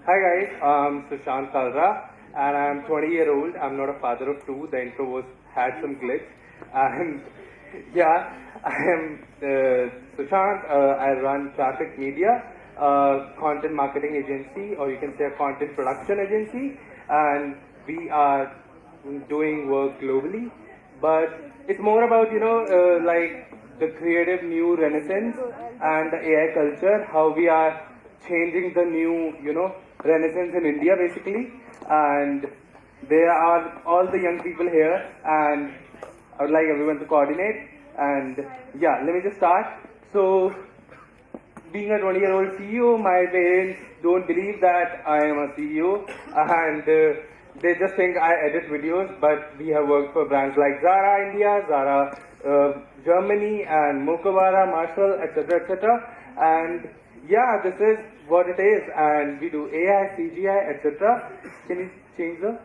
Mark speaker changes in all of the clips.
Speaker 1: Hi guys, I'm Sushant Kalra and I'm 20-year-old. I'm not a father of two. The intro had some glitch. And yeah, I am Sushant. I run Traffic Media, content marketing agency, or you can say a content production agency. And we are doing work globally. But it's more about, like the creative new renaissance and the AI culture, how we are changing the new, renaissance in India basically. And there are all the young people here, and I would like everyone to coordinate. And yeah, let me just start. So, being a 20-year-old CEO, my parents don't believe that I am a CEO, and they just think I edit videos. But we have worked for brands like Zara India, Zara Germany, and Mokawara, Marshall, etc., etc. And yeah, this is what it is, and we do AI, CGI, etc. Can you change the?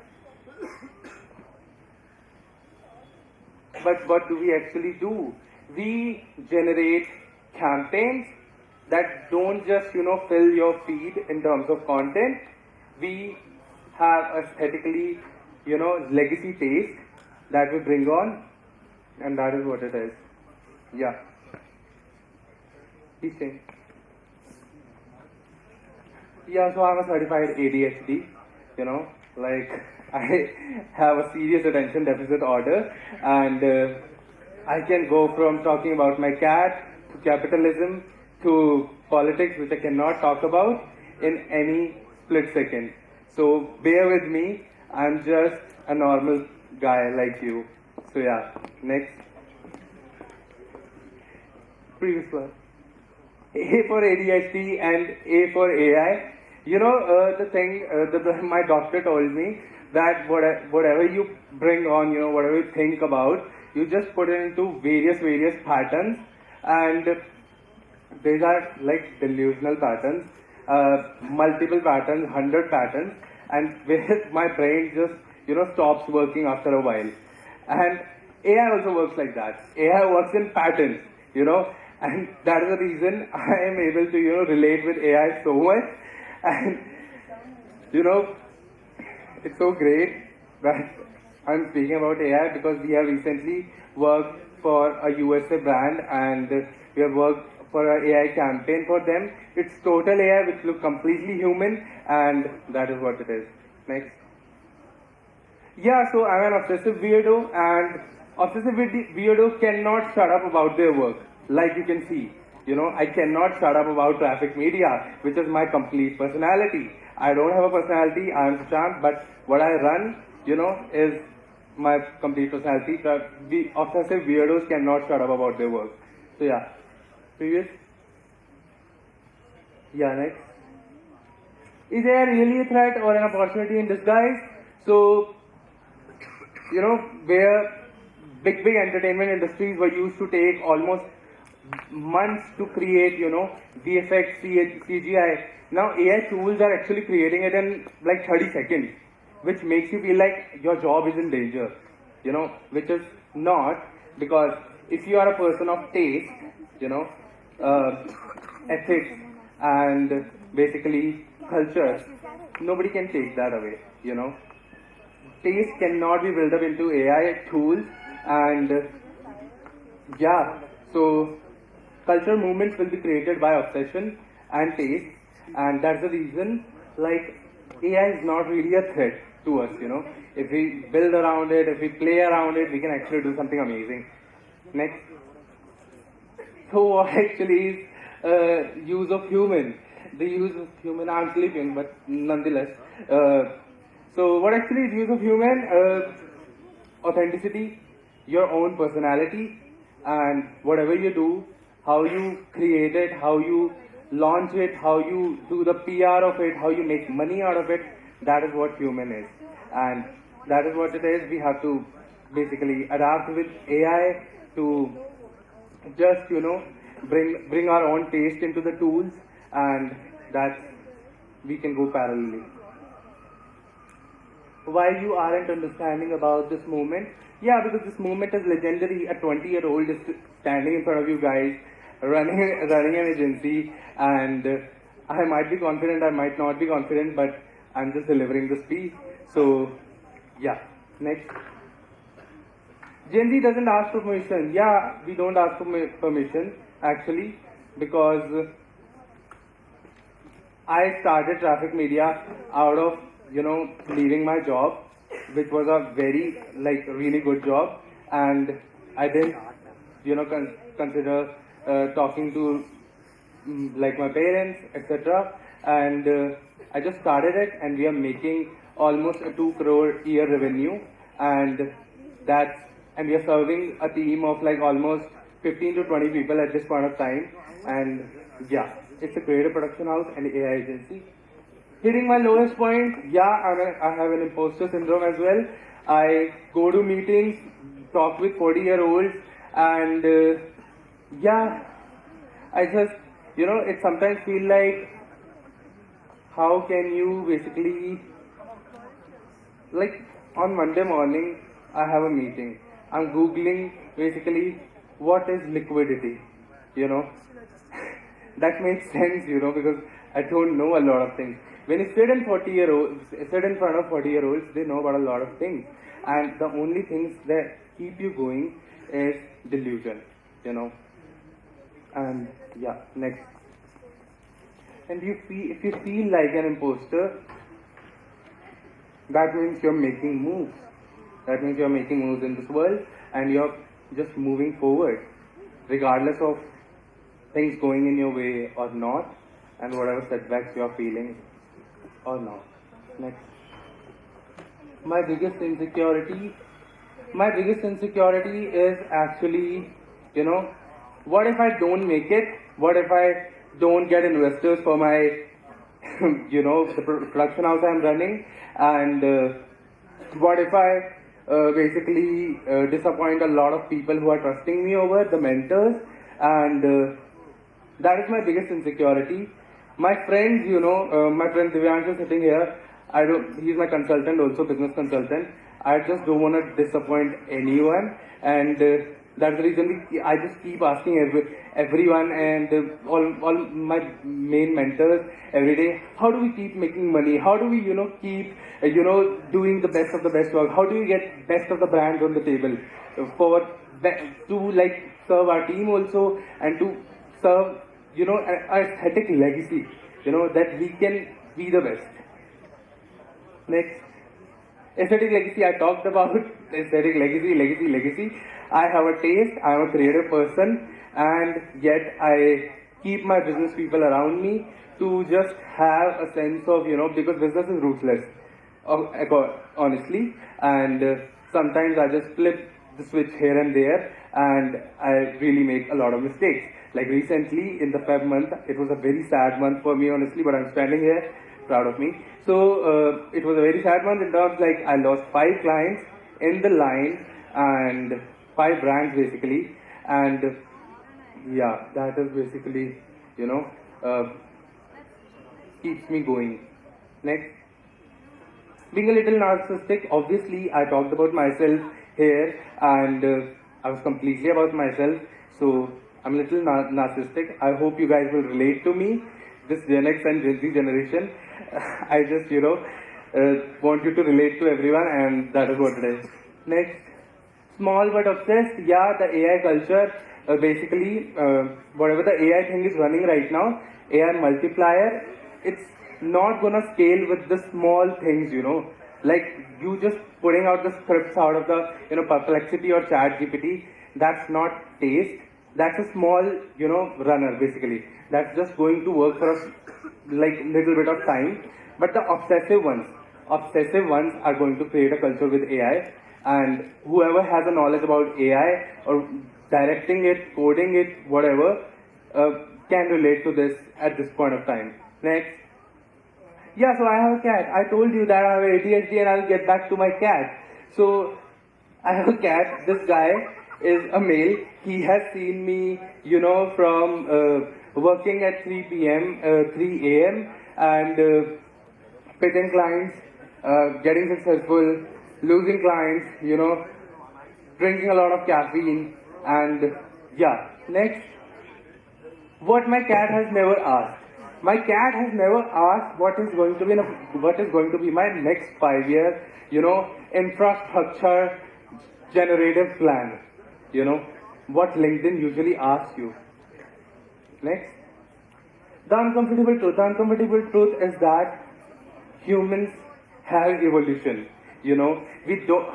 Speaker 1: But what do we actually do? We generate campaigns that don't just fill your feed in terms of content. We have aesthetically legacy taste that we bring on, and that is what it is. Yeah. Please change. Yeah, so I'm a certified ADHD, like I have a serious attention deficit order, and I can go from talking about my cat to capitalism to politics, which I cannot talk about in any split second. So bear with me, I'm just a normal guy like you. So yeah, next. Previous one. A for ADHD and A for AI. The thing, my doctor told me that whatever you bring on, whatever you think about, you just put it into various patterns, and these are like delusional patterns, multiple patterns, 100 patterns, and where my brain just, stops working after a while. And AI also works like that. AI works in patterns, and that is the reason I am able to, relate with AI so much. And, it's so great that I'm speaking about AI because we have recently worked for a USA brand, and we have worked for an AI campaign for them. It's total AI which looks completely human, and that is what it is. Next. Yeah, so I'm an obsessive weirdo, and obsessive weirdo cannot shut up about their work, like you can see. I cannot shut up about Traffic Media, which is my complete personality. I don't have a personality, I am Sushant, but what I run, is my complete personality. The obsessive weirdos cannot shut up about their work. So yeah. Previous? Yeah, next. Is AI really a threat or an opportunity in disguise? So, where big entertainment industries were used to take almost months to create, VFX, CGI. Now AI tools are actually creating it in like 30 seconds, which makes you feel like your job is in danger, which is not, because if you are a person of taste, ethics, and basically culture, nobody can take that away, Taste cannot be built up into AI tools, and yeah, so culture movements will be created by obsession and taste, and that's the reason, like, AI is not really a threat to us, If we build around it, if we play around it, we can actually do something amazing. Next. So what actually is use of human? The use of human, I'm sleeping, but nonetheless. So what actually is use of human? Authenticity, your own personality, and whatever you do, how you create it, how you launch it, how you do the PR of it, how you make money out of it, that is what human is. And that is what it is. We have to basically adapt with AI to just, bring our own taste into the tools, and that we can go parallelly. Why you aren't understanding about this movement? Yeah, because this movement is legendary. A 20-year-old is standing in front of you guys, running an agency, and I might be confident, I might not be confident, but I'm just delivering the speech. So, yeah. Next. Gen Z doesn't ask for permission. Yeah, we don't ask for permission actually because I started traffic media out of leaving my job, which was a very really good job, and I didn't consider talking to like my parents, etc. And I just started it, and we are making almost a 2 crore year revenue, and that's and we are serving a team of like almost 15 to 20 people at this point of time, and yeah, it's a creative production house and AI agency. Hitting my lowest point, yeah, I have an imposter syndrome as well. I go to meetings, talk with 40-year-olds, and yeah, I just, it sometimes feel like, how can you basically, like on Monday morning, I have a meeting. I'm Googling basically what is liquidity, that makes sense, because I don't know a lot of things. When you sit in 40-year-olds, sit in front of 40-year-olds, they know about a lot of things. And the only things that keep you going is delusion, And yeah, next. And if you feel like an imposter, that means you're making moves. That means you're making moves in this world and you're just moving forward, regardless of things going in your way or not, and whatever setbacks you're feeling or not. Next. My biggest insecurity is actually, what if I don't make it? What if I don't get investors for my, the production house I'm running? And what if I basically disappoint a lot of people who are trusting me over, the mentors? And that is my biggest insecurity. My friends, my friend Divyanshu sitting here, he's my consultant also, business consultant. I just don't want to disappoint anyone, and that's the reason I just keep asking everyone and all my main mentors every day, how do we keep making money? How do we, keep, doing the best of the best work? How do we get best of the brands on the table to serve our team also, and to serve, an aesthetic legacy, that we can be the best. Next. Aesthetic legacy, I talked about aesthetic legacy. I have a taste, I am a creative person, and yet I keep my business people around me to just have a sense of, because business is ruthless, honestly, and sometimes I just flip the switch here and there, and I really make a lot of mistakes. Like recently, in the Feb month, it was a very sad month for me, honestly, but I'm standing here, proud of me. So, it was a very sad month in terms I lost 5 clients in the line, and 5 brands basically, and yeah, that is basically, keeps me going. Next. Being a little narcissistic, obviously I talked about myself here, and I was completely about myself, so I'm a little narcissistic. I hope you guys will relate to me, this Gen X and Gen Z generation. I just, want you to relate to everyone, and that is what it is. Next. Small but obsessed. Yeah, the AI culture, basically, whatever the AI thing is running right now, AI multiplier, it's not gonna scale with the small things, Like, you just putting out the scripts out of the, Perplexity or ChatGPT, that's not taste. That's a small, runner, basically. That's just going to work for us, little bit of time. But the obsessive ones are going to create a culture with AI. And whoever has a knowledge about AI or directing it, coding it, whatever, can relate to this at this point of time. Next. Yeah, so I have a cat. I told you that I have ADHD and I'll get back to my cat. So, I have a cat. This guy is a male. He has seen me, from working at 3 p.m., 3 a.m. and pitching clients, getting successful, losing clients, drinking a lot of caffeine, and yeah. Next, what my cat has never asked. My cat has never asked what is going to be my next 5 year, infrastructure generative plan. What LinkedIn usually asks you. Next. The uncomfortable truth. The uncomfortable truth is that humans have evolution. We don't,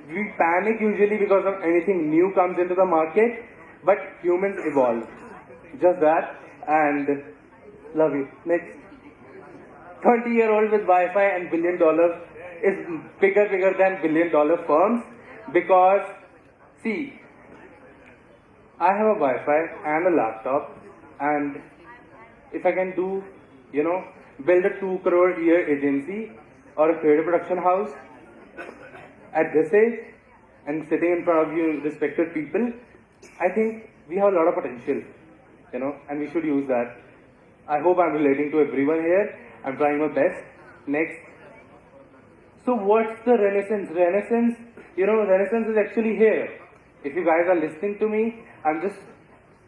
Speaker 1: we panic usually because of anything new comes into the market, but humans evolve. Just that, and love you. Next. 30-year-old with Wi-Fi and $1 billion is bigger than $1 billion firms because, see, I have a Wi-Fi and a laptop, and if I can do, build a 2 crore a year agency or a creative production house at this age and sitting in front of you respected people, I think we have a lot of potential, and we should use that. I hope I'm relating to everyone here. I'm trying my best. Next. So what's the Renaissance? Renaissance is actually here. If you guys are listening to me, I'm just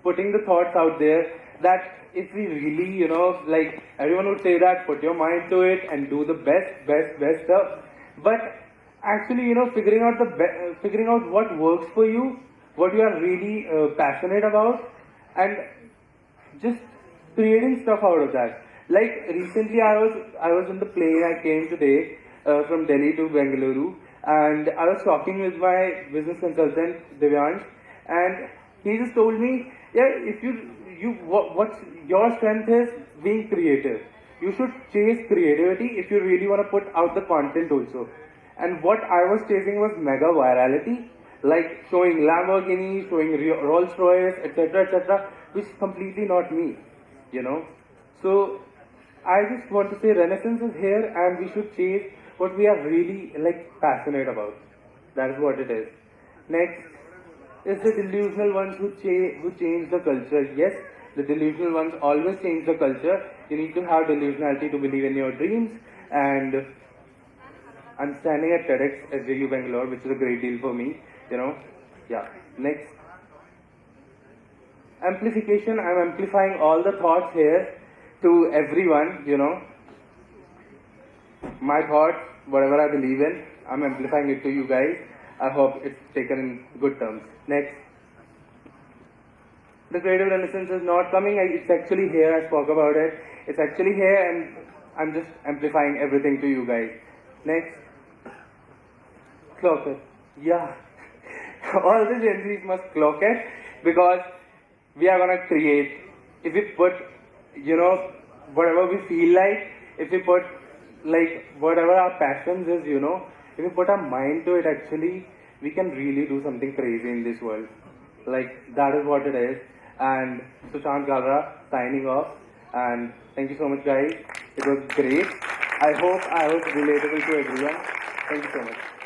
Speaker 1: putting the thoughts out there that if we really, like everyone would say that, put your mind to it and do the best stuff. But actually, figuring out what works for you, what you are really passionate about, and just creating stuff out of that. Like recently, I was in the plane. I came today from Delhi to Bengaluru, and I was talking with my business consultant Divyansh, and he just told me, if what's your strength is being creative. You should chase creativity if you really want to put out the content also. And what I was chasing was mega virality, like showing Lamborghini, showing Rolls Royce, etc., which is completely not me, So I just want to say Renaissance is here, and we should chase what we are really passionate about. That is what it is. Next is the delusional ones who change the culture. Yes, the delusional ones always change the culture. You need to have delusionality to believe in your dreams. And I'm standing at TEDx SJU Bangalore, which is a great deal for me. Yeah. Next. Amplification. I'm amplifying all the thoughts here to everyone. My thoughts, whatever I believe in, I'm amplifying it to you guys. I hope it's taken in good terms. Next. The creative renaissance is not coming. It's actually here. I spoke about it. It's actually here, and I'm just amplifying everything to you guys. Next. Clock it. Yeah. All the Gen Zs must clock it because we are gonna create. If we put, whatever we feel like, if we put whatever our passions is, if we put our mind to it, actually, we can really do something crazy in this world. That is what it is. And Sushant Kalra signing off. And thank you so much, guys. It was great. I hope I was relatable to everyone. Thank you so much.